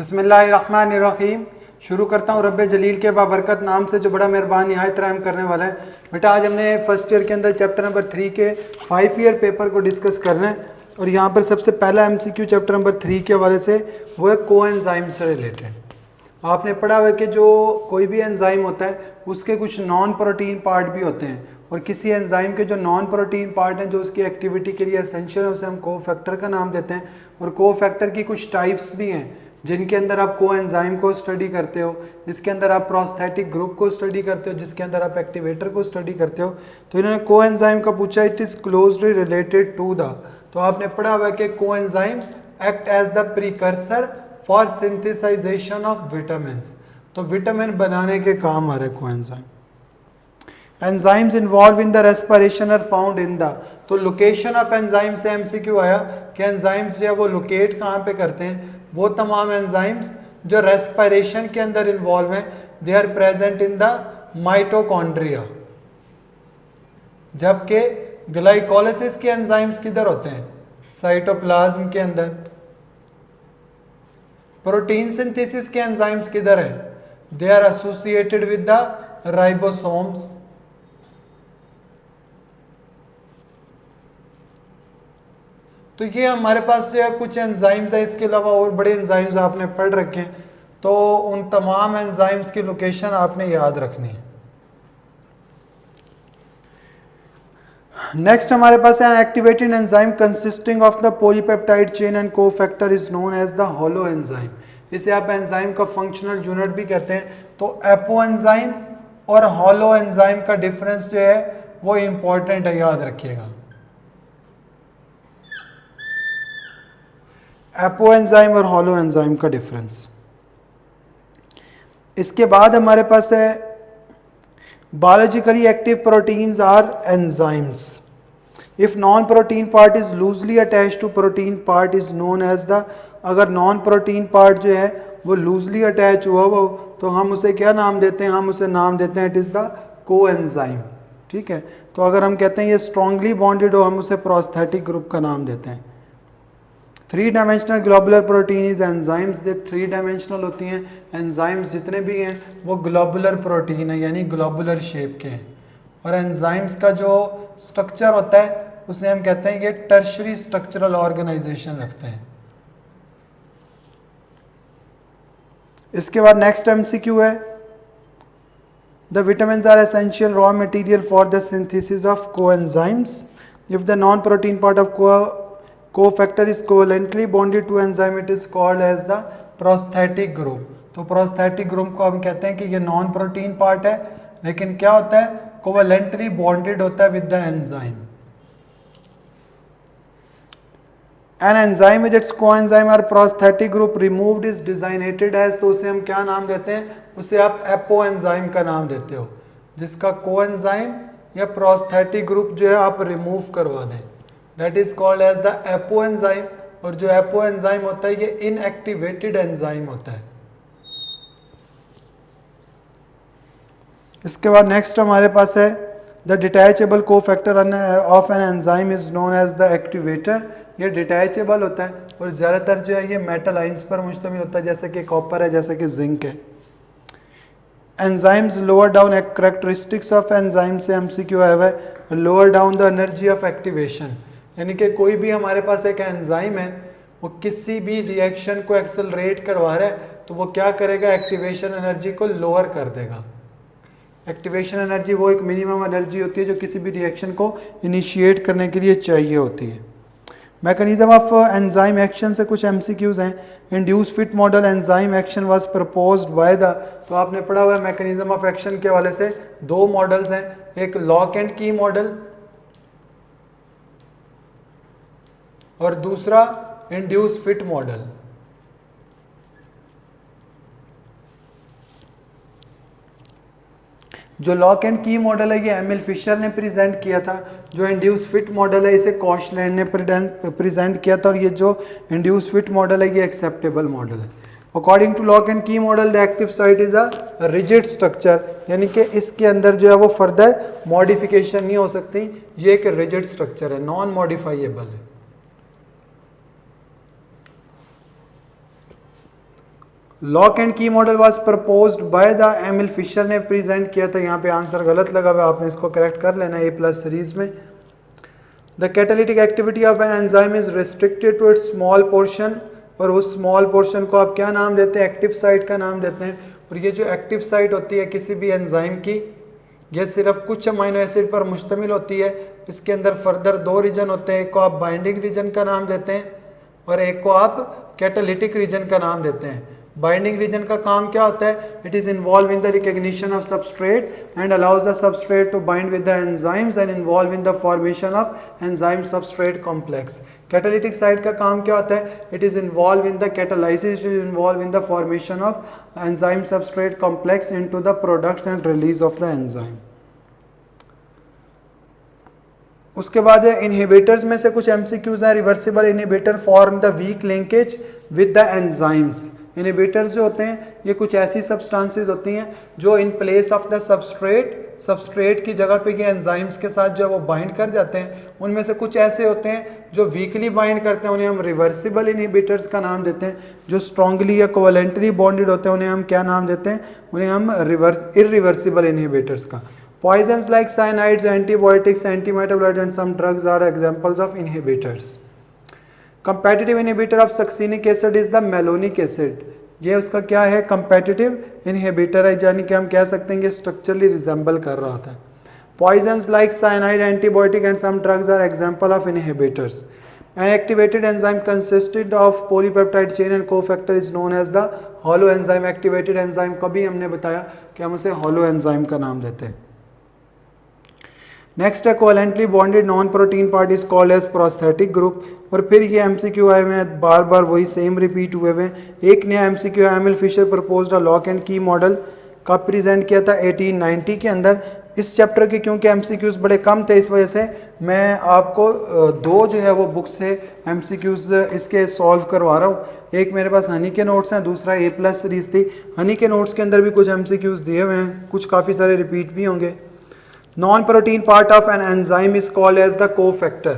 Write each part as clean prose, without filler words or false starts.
बिस्मिल्लाहिर्रहमानिर्रहीम। शुरू करता हूँ रब्बे जलील के बाबरकत नाम से जो बड़ा मेहरबान निहायत रहम करने वाला है। बेटा आज हमने फर्स्ट ईयर के अंदर चैप्टर नंबर 3 के 5 ईयर पेपर को डिस्कस करना है और यहाँ पर सबसे पहला एमसीक्यू चैप्टर नंबर 3 के हवाले से वो है कोएंजाइम से रिलेटेड। आपने पढ़ा हुआ है कि जो कोई भी एंजाइम होता है उसके कुछ नॉन प्रोटीन पार्ट भी होते हैं और किसी एंजाइम के जो नॉन प्रोटीन पार्ट हैं जो उसकी एक्टिविटी के लिए एसेंशियल है उसे हम कोफैक्टर का नाम देते हैं। और कोफैक्टर की कुछ टाइप्स भी हैं जिनके अंदर आप कोएंजाइम को स्टडी करते हो, जिसके अंदर आप प्रोस्थेटिक ग्रुप को स्टडी करते हो, जिसके अंदर आप एक्टिवेटर को स्टडी करते हो। तो इन्होंने कोएंजाइम का पूछा, it is closely related to the. तो आपने पढ़ा हुआ है कि coenzyme act as the precursor for synthesization of vitamins. तो विटामिन बनाने के काम आ रहे coenzyme. Enzymes involve in the respiration are found in the. तो लोकेशन ऑफ एंजाइम से एमसीक्यू आया कि एंजाइम्स जो है वो लोकेट कहाँ पे करते हैं। वो तमाम एंजाइम्स जो रेस्पिरेशन के अंदर इन्वॉल्व हैं they are present in the mitochondria, जबकि ग्लाइकोलिसिस के एंजाइम्स किधर होते हैं, साइटोप्लाज्म के अंदर। प्रोटीन सिंथेसिस के एंजाइम्स किधर है, they are associated with the ribosomes. तो ये हमारे पास जो है कुछ एंजाइम्स है, इसके अलावा और बड़े एंजाइम्स आपने पढ़ रखे हैं। तो उन तमाम एंजाइम्स की लोकेशन आपने याद रखनी है। नेक्स्ट हमारे पास है activated enzyme consisting of the polypeptide chain and cofactor is known as the holo enzyme. इसे आप एंजाइम का फंक्शनल यूनिट भी कहते हैं। तो एपो एंजाइम और हॉलो एंजाइम का डिफरेंस जो है वो इंपॉर्टेंट है, याद रखिएगा। एपो एंजाइम और हॉलो एंजाइम का डिफरेंस। इसके बाद हमारे पास है biologically active proteins are enzymes. If non protein part is loosely attached to protein part is known as the. अगर नॉन प्रोटीन पार्ट जो है वो लूजली अटैच हुआ हो तो हम उसे क्या नाम देते हैं, हम उसे नाम देते हैं इट इज़ द कोएंजाइम। ठीक है, तो अगर हम कहते हैं ये स्ट्रांगली बॉन्डेड हो हम उसे प्रोस्थेटिक ग्रुप का नाम देते हैं। 3 dimensional globular protein is enzymes. ये 3 डायमेंशनल होती हैं। एंजाइम्स जितने भी हैं वो ग्लोबुलर प्रोटीन है, यानी ग्लोबुलर शेप के हैं। और एंजाइम्स का जो स्ट्रक्चर होता है उसे हम कहते हैं ये टर्शरी स्ट्रक्चरल ऑर्गेनाइजेशन रखते हैं। इसके बाद नेक्स्ट एमसीक्यू है the vitamins are essential raw material for the synthesis of coenzymes. If the non protein part of cofactor is covalently bonded to enzyme it is called as the prosthetic group. तो prosthetic group को हम कहते हैं कि ये non protein part है लेकिन क्या होता है, कोवेलेंटली बॉन्डेड होता है with the enzyme. An enzyme with its coenzyme और prosthetic group removed is designated as. तो उसे हम क्या नाम देते हैं, उसे आप एपो एंजाइम का नाम देते हो, जिसका कोएंजाइम या प्रोस्थेटिक ग्रुप जो है आप रिमूव करवा दें, that is called as the apo enzyme. और जो एपो एंजाइम होता है ये इनएक्टिवेटेड एंजाइम होता है। इसके बाद नेक्स्ट हमारे पास है the detachable cofactor of an enzyme is known as the activator. ये डिटैचेबल होता है और ज़्यादातर जो है ये मेटल आइंस पर मुश्तमिल होता है, जैसे कि कॉपर है, जैसे कि जिंक है। Enzymes lower down characteristics of enzyme से एमसीक्यू आया हुआ है lower down the energy of activation. यानी कि कोई भी हमारे पास एक एंजाइम है वो किसी भी रिएक्शन को एक्सेलरेट करवा रहा है तो वो क्या करेगा, एक्टिवेशन एनर्जी को लोअर कर देगा। एक्टिवेशन एनर्जी वो एक मिनिमम एनर्जी होती है जो किसी भी रिएक्शन को इनिशिएट करने के लिए चाहिए होती है। मैकेनिज्म ऑफ एंजाइम एक्शन से कुछ एमसीक्यूज हैं। Induce fit model enzyme action was proposed by the. तो आपने पढ़ा हुआ है मैकेनिज्म ऑफ एक्शन के हवाले से 2 मॉडल्स हैं, एक लॉक एंड की मॉडल और दूसरा इंड्यूस फिट मॉडल। जो लॉक एंड की मॉडल है ये एमिल फिशर ने प्रेजेंट किया था। जो इंड्यूस फिट मॉडल है इसे कॉशलैंड ने प्रेजेंट किया था और ये जो इंड्यूस फिट मॉडल है ये एक्सेप्टेबल मॉडल है। According to lock and key model the active site is a rigid structure, यानी कि इसके अंदर जो है वो फर्दर मॉडिफिकेशन नहीं हो सकती, ये एक रिजिड स्ट्रक्चर है, नॉन मॉडिफाइएबल है। Lock and key model was proposed by the Emil Fischer ने प्रेजेंट किया था। यहाँ पे आंसर गलत लगा हुआ, आपने इसको करेक्ट कर लेना A+ सीरीज में। The catalytic activity of an enzyme is restricted to its small portion, और उस स्मॉल पोर्शन को आप क्या नाम देते हैं? एक्टिव साइट का नाम देते हैं। और ये जो एक्टिव साइट होती है किसी भी एंजाइम की, ये सिर्फ कुछ अमीनो एसिड पर मुश्तमिल होती है। इसके अंदर फर्दर 2 रीजन होते हैं, एक को आप बाइंडिंग रीजन का नाम देते हैं और एक को आप कैटालिटिक रीजन का नाम देते हैं। बाइंडिंग रीजन का काम क्या होता है? It is involve in the recognition of substrate and allows the substrate to bind with the enzymes and involve in the formation of enzyme substrate complex. Catalytic site का काम क्या होता है? It is involve in the catalysis, it is involve in the formation of enzyme substrate complex into the products and release of the enzyme. उसके बाद inhibitors में से कुछ एमसीक्यूज हैं। Reversible inhibitor form the weak linkage with the enzymes. Inhibitors जो होते हैं ये कुछ ऐसी सब्सटेंसेस होती हैं जो in place of the substrate की जगह पे ये एंजाइम्स के साथ जो है वो बाइंड कर जाते हैं। उनमें से कुछ ऐसे होते हैं जो वीकली बाइंड करते हैं, उन्हें हम रिवर्सिबल इनहिबिटर्स का नाम देते हैं। जो स्ट्रांगली या कोवेलेंटली बॉन्डेड होते हैं उन्हें हम क्या नाम देते हैं? उन्हें हम इरिवर्सिबल इनहिबिटर्स का। Poisons like cyanides, antibiotics, antimetabolites and some drugs are examples of inhibitors. Competitive inhibitor of succinic acid is the malonic acid. ये उसका क्या है? competitive inhibitor है, यानी कि हम कह सकते हैं कि structurally resemble कर रहा होता है। Poisons like cyanide, antibiotic and some drugs are example of inhibitors. An activated enzyme consisted of polypeptide chain and cofactor is known as the hollow enzyme. Activated enzyme को भी हमने बताया कि हम उसे hollow enzyme का नाम देते हैं। नेक्स्ट है covalently bonded non protein part is called as prosthetic group. और फिर ये एमसीक्यू आए हुए हैं, बार बार वही सेम रिपीट हुए हुए हैं। एक नया MCQ Emil Fischer proposed lock and key model का प्रेजेंट किया था 1890 के अंदर। इस चैप्टर के क्योंकि एमसीक्यूज बड़े कम थे इस वजह से मैं आपको 2 जो है वो बुक से एमसीक्यूज इसके सॉल्व करवा रहा हूँ। एक मेरे पास हनी के नोट्स हैं, दूसरा A+ सीरीज थी। हनी के नोट्स के अंदर भी कुछ एमसीक्यूज दिए हुए हैं, कुछ काफ़ी सारे रिपीट भी होंगे। Non protein part of an enzyme is called as the cofactor.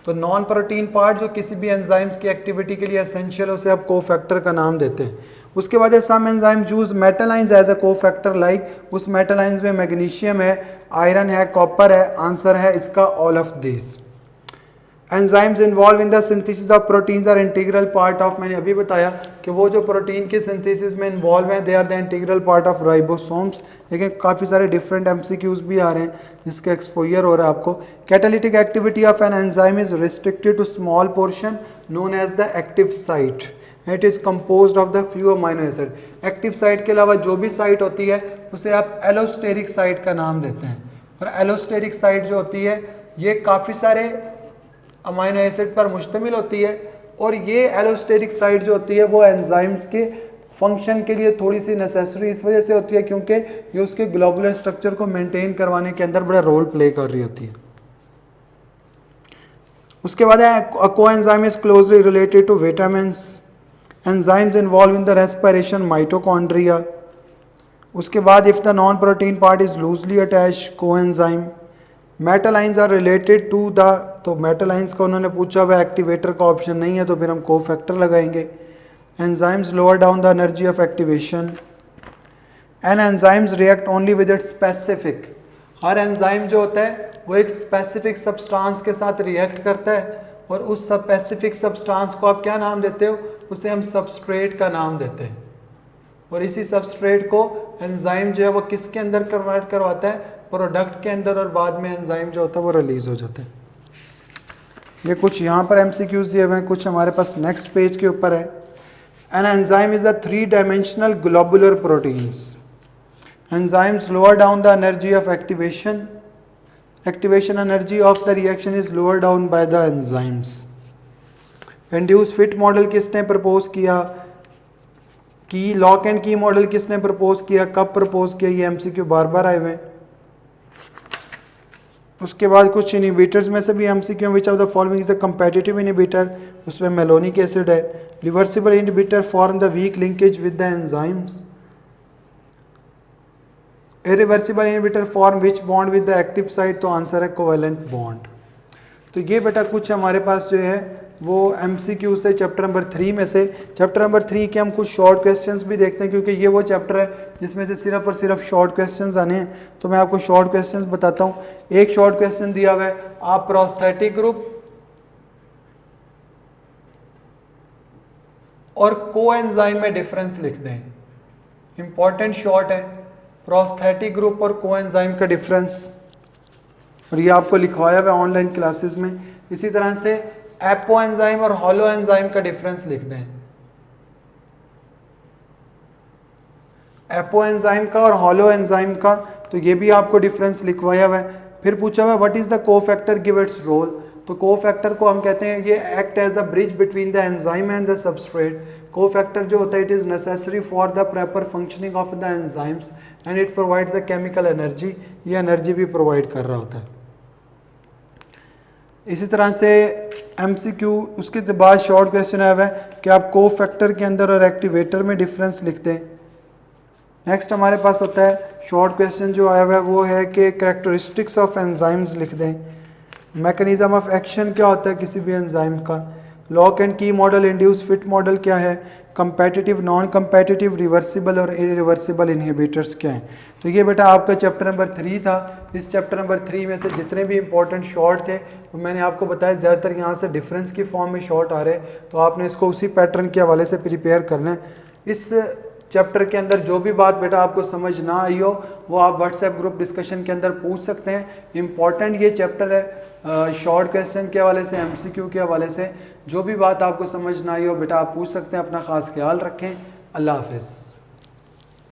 तो नॉन प्रोटीन पार्ट जो किसी भी एंजाइम्स की एक्टिविटी के लिए एसेंशियल है उसे आप कोफैक्टर का नाम देते हैं। उसके बाद some enzyme use metal ions as a cofactor, like उस मेटलाइंस में मैग्नीशियम है, आयरन है, कॉपर है। आंसर है इसका all of this. Enzymes involve in the synthesis of proteins are integral part of, मैंने अभी बताया कि वो जो प्रोटीन की सिंथेसिस में इन्वॉल्व हैं they are the integral part of ribosomes. लेकिन काफ़ी सारे डिफरेंट एमसीक्यूज भी आ रहे हैं जिसका एक्सपोजर हो रहा है आपको। Catalytic activity of an enzyme is restricted to small portion known as the active site. It is composed of the few amino acid. Active site के अलावा जो भी साइट होती है उसे आप एलोस्टेरिक साइट का नाम देते हैं। और एलोस्टेरिक साइट जो होती है ये काफ़ी सारे अमीनो एसिड पर मुश्तमिल होती है। और ये एलोस्टेरिक साइट जो होती है वो एंजाइम्स के फंक्शन के लिए थोड़ी सी नेसेसरी इस वजह से होती है क्योंकि ये उसके ग्लोबुलर स्ट्रक्चर को मेंटेन करवाने के अंदर बड़ा रोल प्ले कर रही होती है। उसके बाद है coenzyme is closely related to vitamins. Enzymes involve in the respiration mitochondria. उसके बाद if the non protein part is loosely attached coenzyme. Metal ions are related to the, तो मेटलाइंस का उन्होंने पूछा हुआ एक्टिवेटर का ऑप्शन नहीं है तो फिर हम कोफैक्टर लगाएंगे। Enzymes lower down the energy of activation. And enzymes react only with its specific. Her enzyme जो होता है वो एक स्पेसिफिक सब्सटेंस के साथ रिएक्ट करता है और उस स्पेसिफिक सब्सटेंस को आप क्या नाम देते हो? उसे हम सबस्ट्रेट का नाम देते हैं। और इसी सबस्ट्रेट को एंजाइम जो है वो किसके अंदर कन्वर्ट करवाता है? प्रोडक्ट के अंदर, और बाद में एंजाइम जो होता है वो रिलीज हो जाता है। ये कुछ यहाँ पर एमसीक्यूज दिए हुए हैं, कुछ हमारे पास नेक्स्ट पेज के ऊपर है। An enzyme is a three dimensional globular proteins. Enzymes lower down the energy of activation. Activation energy of the reaction is lower down by the enzymes. Induce fit model किसने propose किया? Key lock and key model किसने propose किया? कब propose किया? ये MCQ बार बार आए हुए हैं। उसके बाद कुछ इनहिबिटर्स में से भी MCQ which of the following is a competitive inhibitor, उसमें मेलोनिक एसिड है। Reversible inhibitor form the weak linkage with the enzymes. Irreversible inhibitor form which bond with the active site, तो आंसर है covalent bond. तो ये बेटा कुछ हमारे पास जो है वो MCQ से चैप्टर नंबर 3 में से। चैप्टर नंबर 3 के हम कुछ शॉर्ट क्वेश्चंस भी देखते हैं, क्योंकि ये वो चैप्टर है जिसमें से सिर्फ और सिर्फ शॉर्ट क्वेश्चंस आने हैं। तो मैं आपको शॉर्ट क्वेश्चंस बताता हूँ। एक शॉर्ट क्वेश्चन दिया हुआ है, आप प्रोस्थेटिक ग्रुप और कोएंजाइम में डिफरेंस लिख दें। इंपॉर्टेंट शॉर्ट है, प्रोस्थेटिक ग्रुप और कोएंजाइम का डिफरेंस, और ये आपको लिखवाया हुआ है ऑनलाइन क्लासेस में। इसी तरह से एपो एंजाइम और हॉलो एंजाइम का डिफरेंस लिख दें। एपो एंजाइम का और हॉलो एंजाइम का, तो ये भी आपको डिफरेंस लिखवाया हुआ है। फिर पूछा हुआ है what is the cofactor give its role. तो कोफैक्टर को हम कहते हैं ये act as a bridge between the enzyme and the substrate. Cofactor जो होता है it is necessary for the proper functioning of the enzymes and it provides the chemical energy. ये एनर्जी भी प्रोवाइड कर रहा होता है। इसी तरह से MCQ उसके बाद शॉर्ट क्वेश्चन आया हुआ है कि आप कोफैक्टर के अंदर और एक्टिवेटर में डिफरेंस लिख दें। नेक्स्ट हमारे पास होता है शॉर्ट क्वेश्चन जो आया हुआ है वो है कि कैरेक्टरिस्टिक्स ऑफ एंजाइम्स लिख दें। मैकेनिज्म ऑफ एक्शन क्या होता है किसी भी एंजाइम का, lock and key model, induce fit model क्या है, कंपेटिटिव, नॉन कंपेटिटिव, रिवर्सिबल और इरिवर्सिबल इनहिबिटर्स क्या हैं। तो ये बेटा आपका चैप्टर नंबर 3 था। इस चैप्टर नंबर 3 में से जितने भी इंपॉर्टेंट शॉर्ट थे वो मैंने आपको बताया, ज़्यादातर यहाँ से डिफरेंस की फॉर्म में शॉर्ट आ रहे हैं, तो आपने इसको उसी पैटर्न के हवाले से प्रिपेयर करना है। इस चैप्टर के अंदर जो भी बात बेटा आपको समझ ना आई हो वो आप व्हाट्सएप ग्रुप डिस्कशन के अंदर पूछ सकते हैं। इम्पॉर्टेंट ये चैप्टर है शॉर्ट क्वेश्चन के हवाले से, MCQ के हवाले से। जो भी बात आपको समझ ना आई हो बेटा आप पूछ सकते हैं। अपना ख़ास ख्याल रखें। अल्लाह हाफ़िज़।